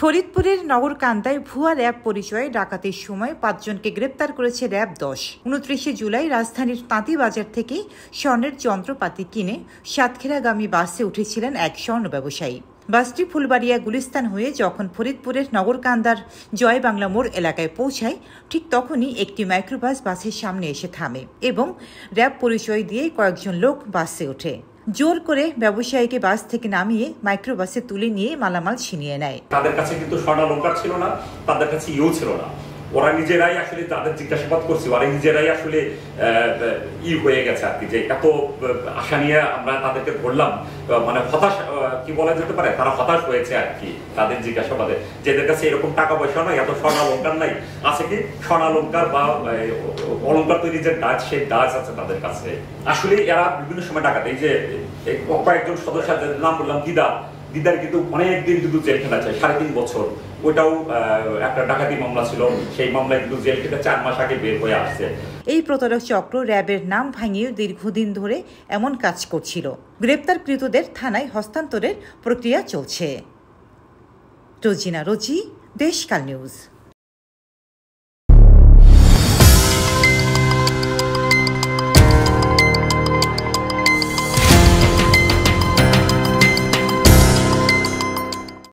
ফরিদপুরের নগরকান্দায় ভুয়া র্যাব পরিচয়ে ডাকাতির সময় ৫ জনকে গ্রেপ্তার করেছে র্যাব ১০। ২৯ জুলাই রাজধানীর তাঁতিবাজার থেকে স্বর্ণের যন্ত্রপাতি কিনে সাতক্ষীরাগামী বাসে উঠেছিলেন এক স্বর্ণ ব্যবসায়ী। বাসটি ফুলবাড়িয়া গুলিস্তান হয়ে যখন ফরিদপুরের নগরকান্দার জয় বাংলা মোড় এলাকায় পৌঁছায়, ঠিক তখনই একটি মাইক্রোবাস বাসের সামনে এসে থামে এবং র্যাব পরিচয় দিয়ে কয়েকজন লোক বাসে ওঠে। জোর করে ব্যবসায়ীকে বাস থেকে নামিয়ে মাইক্রোবাসে তুলে নিয়ে মালামাল ছিনিয়ে নেয়। তাদের কাছে কিন্তু স্বর্ণালংকার ছিল না, তাদের কাছে ইও ছিল না। ওরা নিজেরাই আসলে তাদের জিজ্ঞাসাবাদ করছে, ওরা নিজেরাই আসলে হয়ে গেছে আর কি, যে এত আশা নিয়ে আমরা তাদেরকে ধরলাম, মানে হতাশ কি বলা যেতে পারে, তারা হতাশ হয়েছে আর কি তাদের জিজ্ঞাসাবাদে। যাদের কাছে এরকম টাকা পয়সা নয়, এত স্বর্ণালংকার নাই, আছে কি স্বর্ণালংকার বা অলংকার তৈরি যে ডাচ, সেই ডাচ আছে তাদের কাছে। আসলে এরা বিভিন্ন সময় টাকা দেয়। যে কয়েকজন সদস্যের নাম বললাম, দিদার কিন্তু অনেকদিন কিন্তু জেল খেলা চায়, 3.5 বছর। ওইটাও একটা ডাকাতি মামলা ছিল, সেই মামলায় কিন্তু জেল খেতে 4 মাস আগে বের হয়ে আসছে। এই প্রতারক চক্র র্যাবের নাম ভাঙিয়ে দীর্ঘদিন ধরে এমন কাজ করছিল। গ্রেপ্তারকৃতদের থানায় হস্তান্তরের প্রক্রিয়া চলছে। রোজিনা রোজি, দেশকাল নিউজ।